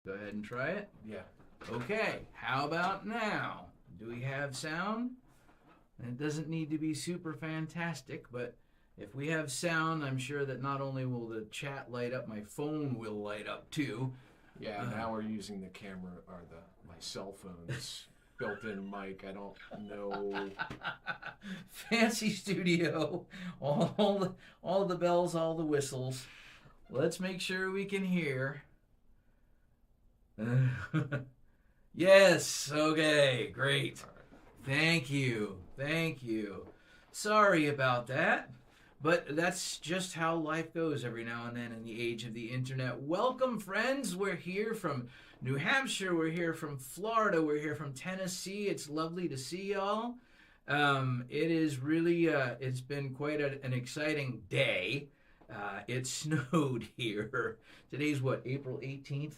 Go ahead and try it. Yeah. Okay, how about now? Do we have sound? And it doesn't need to be super fantastic, but if we have sound, I'm sure that not only will the chat light up, my phone will light up too. Yeah, now we're using the camera or my cell phone's built-in mic. I don't know. Fancy studio, all the bells, all the whistles. Let's make sure we can hear. Yes, okay, great. Thank you. Sorry about that, but that's just how life goes every now and then in the age of the internet. Welcome, friends. We're here from New Hampshire. We're here from Florida. We're here from Tennessee. It's lovely to see y'all. It is really, it's been quite an exciting day. It snowed here. Today's what, April 18th?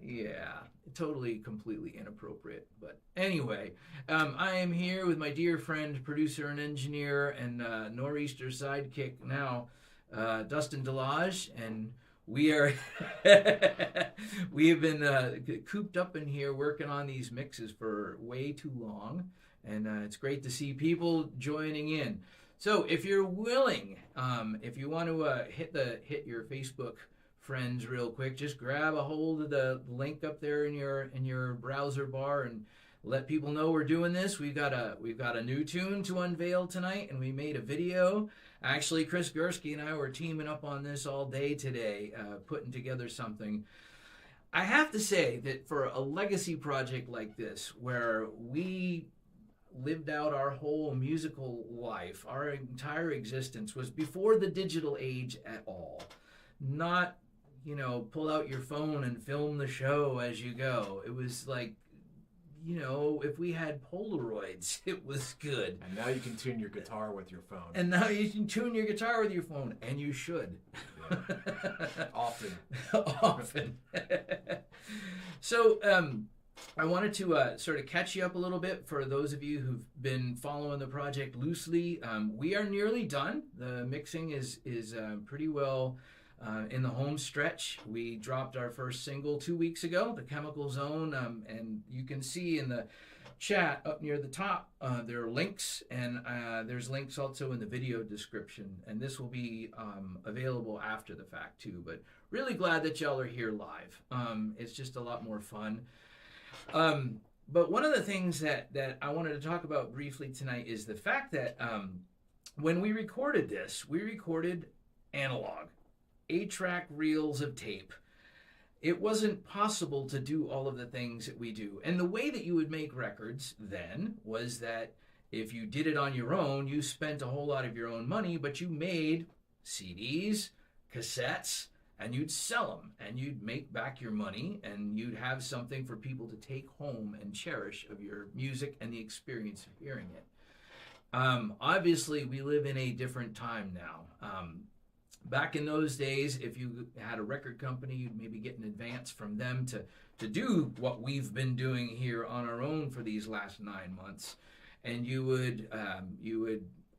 Yeah, totally, completely inappropriate. But anyway, I am here with my dear friend, producer and engineer, and Nor'easter sidekick now, Dustin Delage, and we are we have been cooped up in here working on these mixes for way too long, and it's great to see people joining in. So if you're willing, if you want to hit your Facebook friends real quick, just grab a hold of the link up there in your browser bar and let people know we're doing this. We've got a new tune to unveil tonight, and we made a video. Actually, Chris Gursky and I were teaming up on this all day today, putting together something. I have to say that for a legacy project like this, where we lived out our whole musical life, our entire existence was before the digital age at all. Not, pull out your phone and film the show as you go. It was like, if we had Polaroids, it was good. And now you can tune your guitar with your phone. And now you can tune your guitar with your phone, and you should. Yeah. Often. Often. So, I wanted to sort of catch you up a little bit for those of you who've been following the project loosely. We are nearly done. The mixing is pretty well in the home stretch. We dropped our first single 2 weeks ago, The Chemical Zone, and you can see in the chat up near the top there are links, and there's links also in the video description, and this will be available after the fact too, but really glad that y'all are here live. It's just a lot more fun. But one of the things that I wanted to talk about briefly tonight is the fact that when we recorded this, we recorded analog, 8-track reels of tape. It wasn't possible to do all of the things that we do. And the way that you would make records then was that if you did it on your own, you spent a whole lot of your own money, but you made CDs, cassettes, and you'd sell them, and you'd make back your money, and you'd have something for people to take home and cherish of your music and the experience of hearing it. Obviously, we live in a different time now. Back in those days, if you had a record company, you'd maybe get an advance from them to do what we've been doing here on our own for these last 9 months, and you would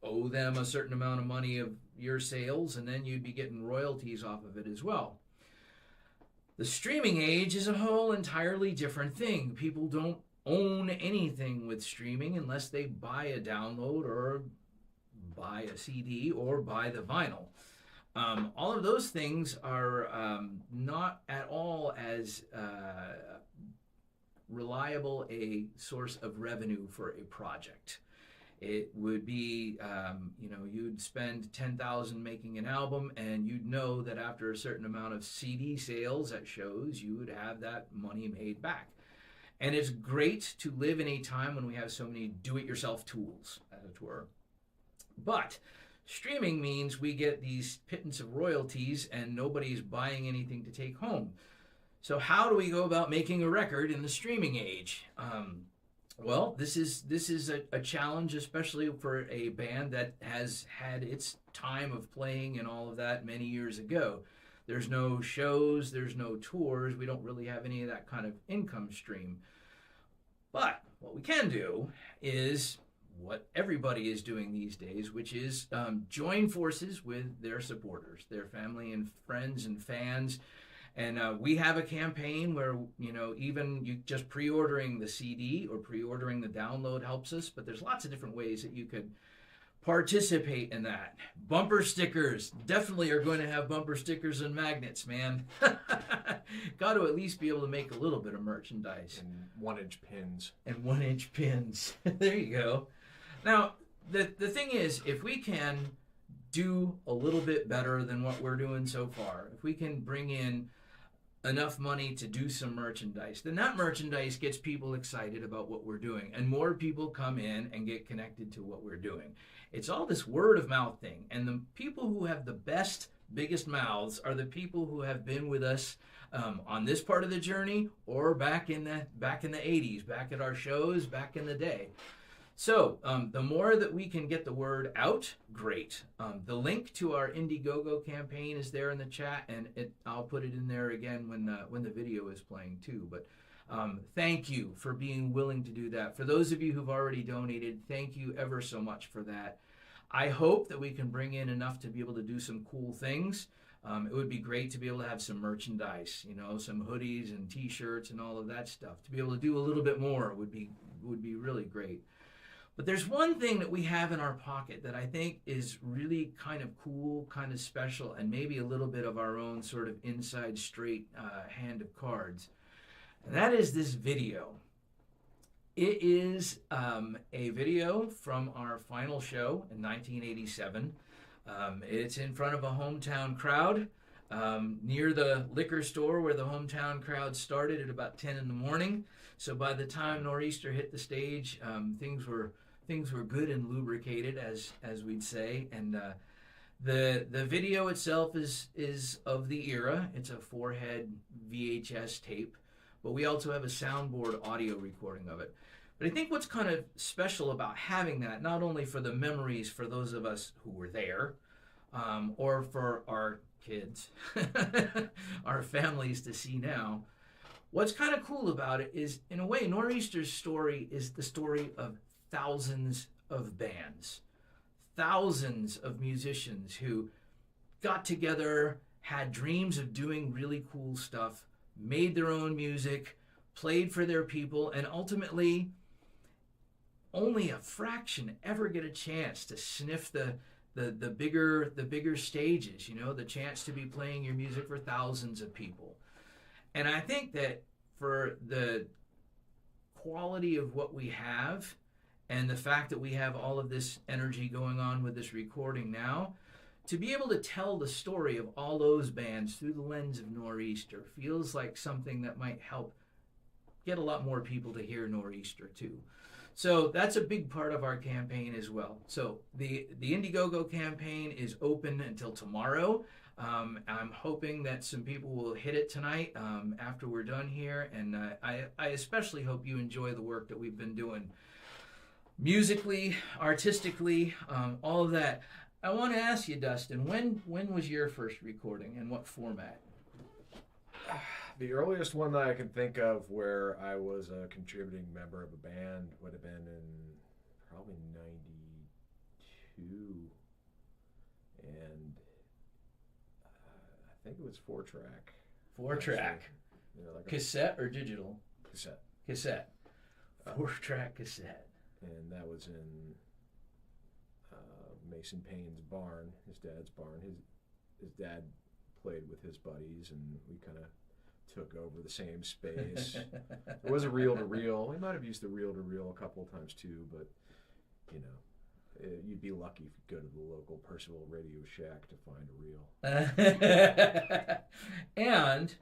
owe them a certain amount of money of your sales, and then you'd be getting royalties off of it as well. The streaming age is a whole entirely different thing. People don't own anything with streaming unless they buy a download or buy a CD or buy the vinyl. All of those things are not at all as reliable a source of revenue for a project. It would be, you'd spend $10,000 making an album, and you'd know that after a certain amount of CD sales at shows, you would have that money made back. And it's great to live in a time when we have so many do-it-yourself tools, as it were. But streaming means we get these pittance of royalties, and nobody's buying anything to take home. So how do we go about making a record in the streaming age? Well, this is a challenge, especially for a band that has had its time of playing and all of that many years ago. There's no shows, there's no tours, we don't really have any of that kind of income stream. But what we can do is what everybody is doing these days, which is join forces with their supporters, their family and friends and fans, And we have a campaign where, you know, even you just pre-ordering the CD or pre-ordering the download helps us, but there's lots of different ways that you could participate in that. Bumper stickers, definitely are going to have bumper stickers and magnets, man. Got to at least be able to make a little bit of merchandise. And 1-inch pins. And 1-inch pins. There you go. Now, the thing is, if we can do a little bit better than what we're doing so far, if we can bring in enough money to do some merchandise, then that merchandise gets people excited about what we're doing, and more people come in and get connected to what we're doing. It's all this word of mouth thing, and the people who have the biggest mouths are the people who have been with us on this part of the journey, or back in the 80s, back at our shows back in the day. So the more that we can get the word out, great. The link to our Indiegogo campaign is there in the chat, and I'll put it in there again when the video is playing too. But thank you for being willing to do that. For those of you who've already donated, thank you ever so much for that. I hope that we can bring in enough to be able to do some cool things. It would be great to be able to have some merchandise, you know, some hoodies and T-shirts and all of that stuff. To be able to do a little bit more would be really great. But there's one thing that we have in our pocket that I think is really kind of cool, kind of special, and maybe a little bit of our own sort of inside straight hand of cards. And that is this video. It is a video from our final show in 1987. It's in front of a hometown crowd near the liquor store where the hometown crowd started at about 10 in the morning. So by the time Nor'easter hit the stage, things were good and lubricated, as we'd say. And the video itself is of the era. It's a 4-head VHS tape, but we also have a soundboard audio recording of it. But I think what's kind of special about having that, not only for the memories for those of us who were there, or for our kids, our families to see now, what's kind of cool about it is, in a way, Nor'easter's story is the story of thousands of bands, thousands of musicians who got together, had dreams of doing really cool stuff, made their own music, played for their people, and ultimately only a fraction ever get a chance to sniff the bigger stages, you know, the chance to be playing your music for thousands of people. And I think that for the quality of what we have, and the fact that we have all of this energy going on with this recording now, to be able to tell the story of all those bands through the lens of Nor'easter feels like something that might help get a lot more people to hear Nor'easter too. So that's a big part of our campaign as well. So the Indiegogo campaign is open until tomorrow. I'm hoping that some people will hit it tonight after we're done here, and I especially hope you enjoy the work that we've been doing musically, artistically, all of that. I want to ask you, Dustin, when was your first recording and what format? The earliest one that I can think of where I was a contributing member of a band would have been in probably 92, and I think it was 4-track. 4-track. You know, like cassette or digital? Cassette. Cassette. 4-track cassette. And that was in Mason Payne's barn, his dad's barn. His dad played with his buddies, and we kind of took over the same space. It was a reel-to-reel. We might have used the reel-to-reel a couple of times too, but you know, you'd be lucky if you go to the local Percival Radio Shack to find a reel. And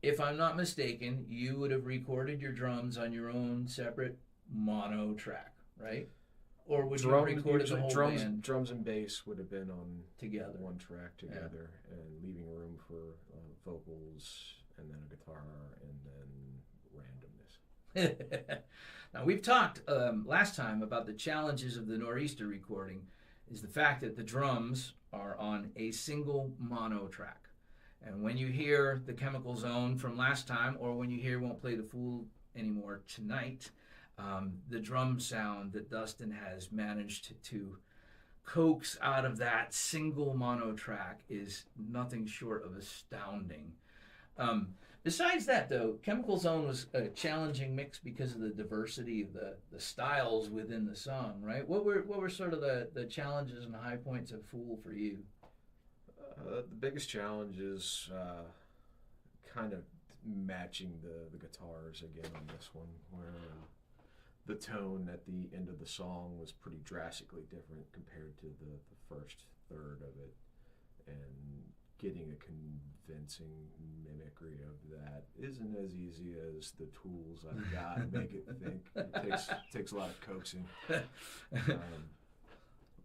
if I'm not mistaken, you would have recorded your drums on your own separate mono track, right? Or would you have recorded the whole band? Drums and bass would have been on together, one track together, and leaving room for vocals, and then a guitar, and then randomness. Now, we've talked last time about the challenges of the Nor'easter recording, is the fact that the drums are on a single mono track. And when you hear the Chemical Zone from last time, or when you hear Won't Play the Fool Anymore tonight, the drum sound that Dustin has managed to coax out of that single mono track is nothing short of astounding. Besides that, though, Chemical Zone was a challenging mix because of the diversity of the styles within the song, right? What were sort of the challenges and high points of Fool for you? The biggest challenge is kind of matching the guitars again on this one, where the tone at the end of the song was pretty drastically different compared to the first third of it, and getting a convincing mimicry of that isn't as easy as the tools I've got to make it think. It takes a lot of coaxing,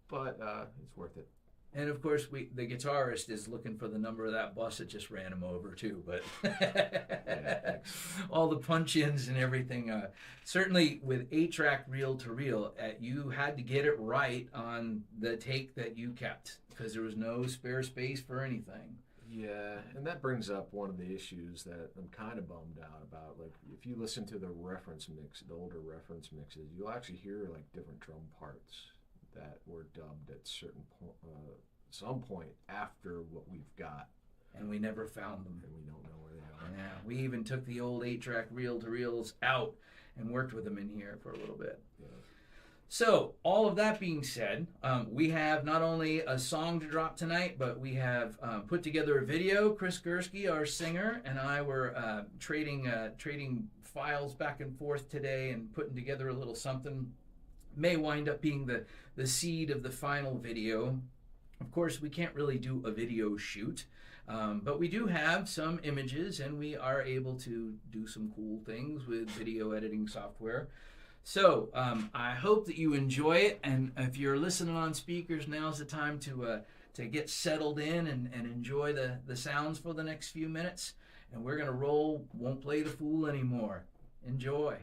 but it's worth it. And of course, the guitarist is looking for the number of that bus that just ran him over too. But all the punch-ins and everything. Certainly, with 8-track reel-to-reel, you had to get it right on the take that you kept because there was no spare space for anything. Yeah, and that brings up one of the issues that I'm kind of bummed out about. Like, if you listen to the reference mix, the older reference mixes, you'll actually hear like different drum parts that were dubbed at some point after what we've got. And we never found them. And we don't know where they are. Yeah, we even took the old 8-track reel-to-reels out and worked with them in here for a little bit. Yeah. So, all of that being said, we have not only a song to drop tonight, but we have put together a video. Chris Gursky, our singer, and I were trading files back and forth today and putting together a little something. May wind up being the seed of the final video. Of course, we can't really do a video shoot, but we do have some images, and we are able to do some cool things with video editing software. So I hope that you enjoy it, and if you're listening on speakers, now's the time to get settled in and enjoy the sounds for the next few minutes. And we're going to roll Won't Play the Fool anymore. Enjoy.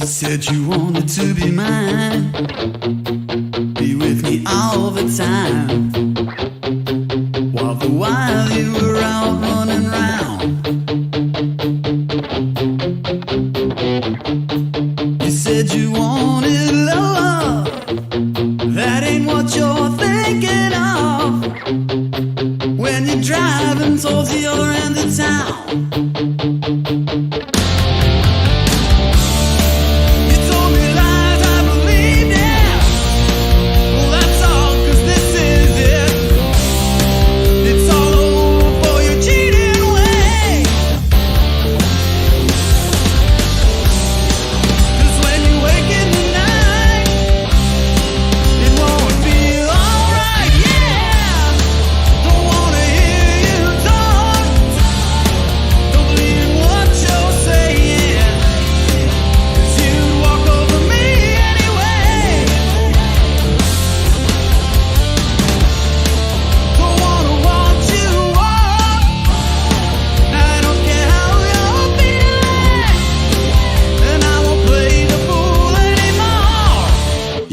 Said you wanted to be mine, be with me all the time, while you were out running round. You said you wanted love, that ain't what you're thinking of, when you're driving towards the other end of town.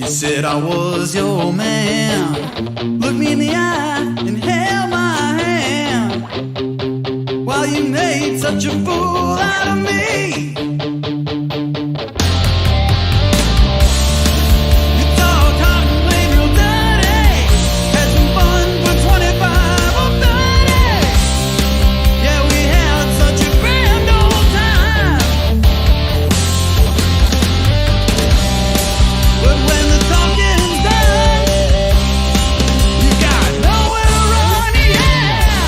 Said I was your man. Look me in the eye and held my hand, while you made such a fool out of me. You talk hot and played real dirty, had some fun for 25 or 30. Yeah, we had such a grand old time. But when the talking's done, you got nowhere to run, yeah.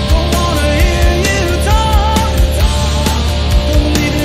Don't wanna hear you talk, don't believe it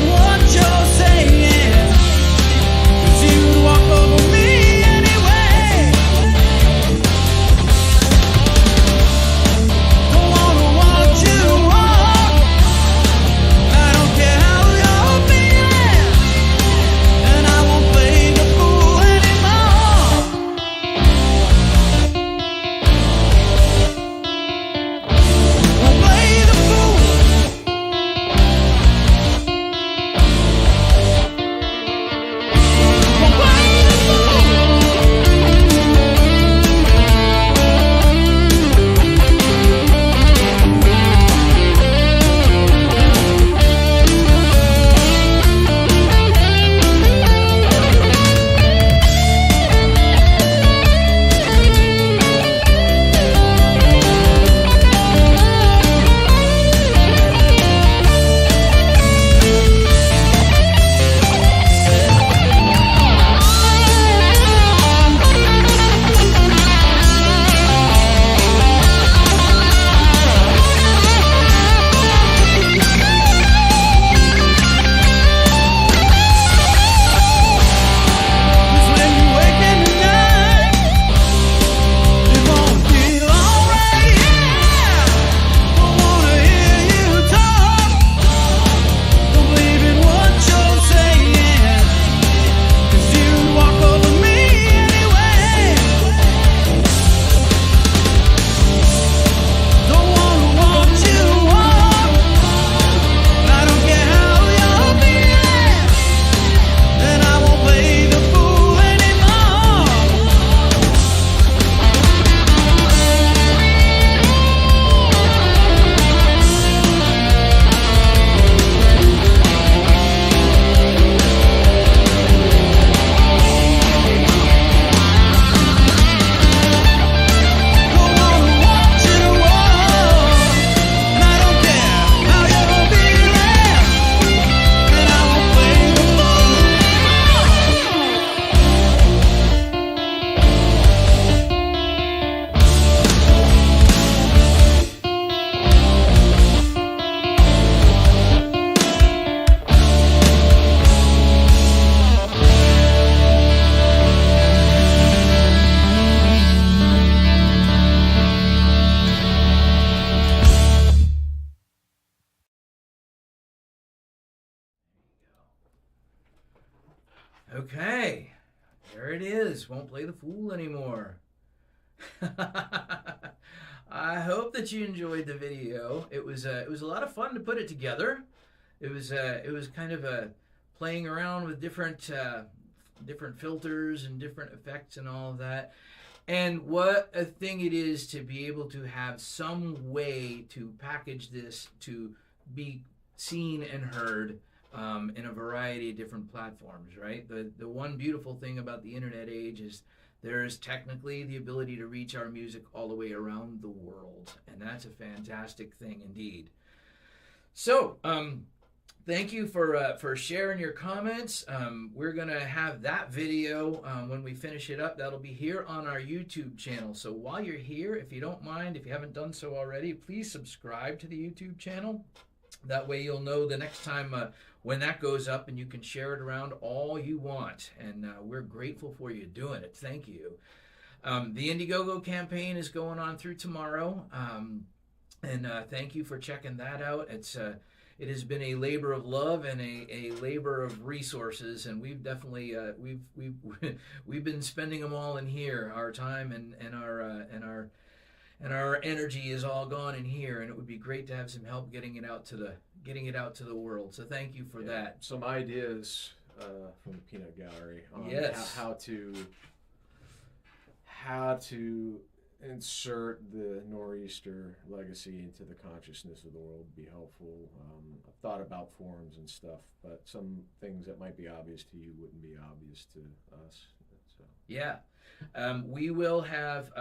Okay, there it is. Won't play the fool anymore. I hope that you enjoyed the video. It was a lot of fun to put it together. It was kind of playing around with different filters and different effects and all of that. And what a thing it is to be able to have some way to package this to be seen and heard in a variety of different platforms, right? The one beautiful thing about the internet age is there is technically the ability to reach our music all the way around the world, and that's a fantastic thing indeed. So, thank you for sharing your comments. We're going to have that video when we finish it up. That'll be here on our YouTube channel. So while you're here, if you don't mind, if you haven't done so already, please subscribe to the YouTube channel. That way you'll know the next time when that goes up, and you can share it around all you want. And we're grateful for you doing it. Thank you. The Indiegogo campaign is going on through tomorrow. And thank you for checking that out. It has been a labor of love and a labor of resources, and we've definitely we've been spending them all in here. Our time and our energy is all gone in here, and it would be great to have some help getting it out to the world. So thank you for that. Some ideas from the Peanut Gallery on Yes. how to insert the Nor'easter legacy into the consciousness of the world would be helpful. I've thought about forums and stuff, but some things that might be obvious to you wouldn't be obvious to us. So. Yeah. We will have,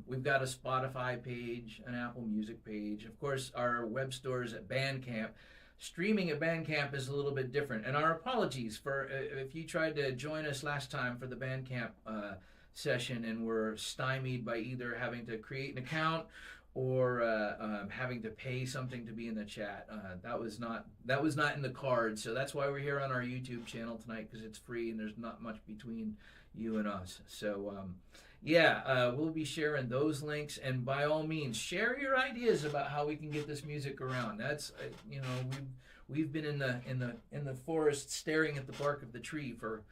we've got a Spotify page, an Apple Music page. Of course, our web stores at Bandcamp. Streaming at Bandcamp is a little bit different. And our apologies for if you tried to join us last time for the Bandcamp session and were stymied by either having to create an account or having to pay something to be in the chat. That was not in the cards. So that's why we're here on our YouTube channel tonight, because it's free and there's not much between you and us. So we'll be sharing those links, and by all means share your ideas about how we can get this music around. That's we've been in the forest staring at the bark of the tree for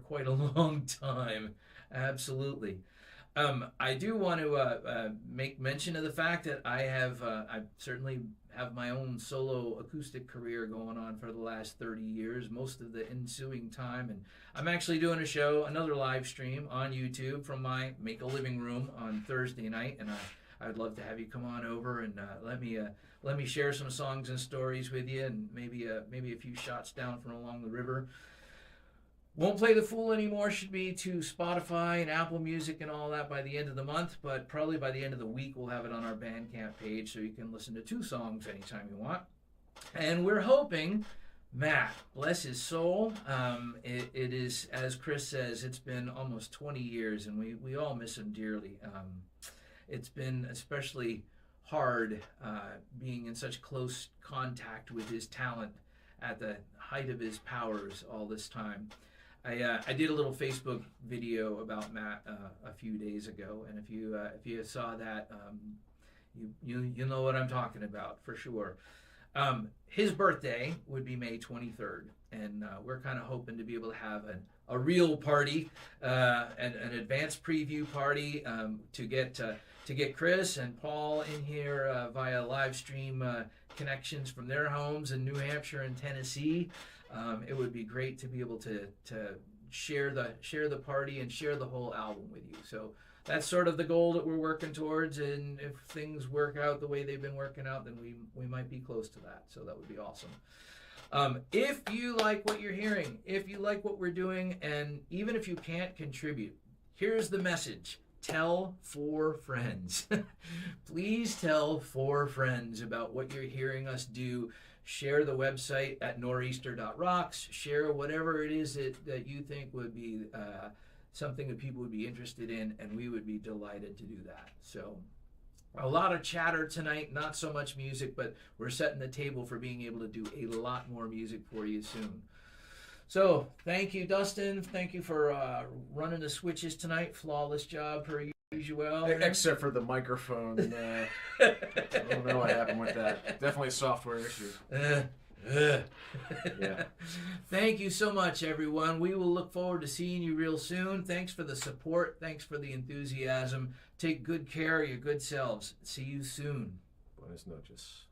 quite a long time. Absolutely. I do want to make mention of the fact that I certainly have my own solo acoustic career going on for the last 30 years, most of the ensuing time. And I'm actually doing another live stream on YouTube from my Make a Living Room on Thursday night. And I'd love to have you come on over and let me share some songs and stories with you, and maybe a few shots down from along the river. Won't Play the Fool anymore should be to Spotify and Apple Music and all that by the end of the month, but probably by the end of the week we'll have it on our Bandcamp page so you can listen to 2 songs anytime you want. And we're hoping, Matt, bless his soul, it is, as Chris says, it's been almost 20 years, and we all miss him dearly. It's been especially hard being in such close contact with his talent at the height of his powers all this time. I did a little Facebook video about Matt a few days ago, and if you saw that, you know what I'm talking about for sure. His birthday would be May 23rd, and we're kind of hoping to be able to have a real party, an advanced preview party to get Chris and Paul in here via live stream connections from their homes in New Hampshire and Tennessee. It would be great to be able to share the party and share the whole album with you. So that's sort of the goal that we're working towards, and if things work out the way they've been working out, then we might be close to that. So that would be awesome. If you like what you're hearing, if you like what we're doing, and even if you can't contribute, here's the message. Tell 4 friends. Please tell 4 friends about what you're hearing us do. Share the website at nor'easter.rocks. Share whatever it is that you think would be something that people would be interested in, and we would be delighted to do that. So a lot of chatter tonight, not so much music, but we're setting the table for being able to do a lot more music for you soon. So thank you, Dustin. Thank you for running the switches tonight. Flawless job per usual. Except for the microphone. I don't know what happened with that. Definitely a software issue. Ugh. Yeah. Thank you so much, everyone. We will look forward to seeing you real soon. Thanks for the support. Thanks for the enthusiasm. Take good care of your good selves. See you soon. Buenas noches.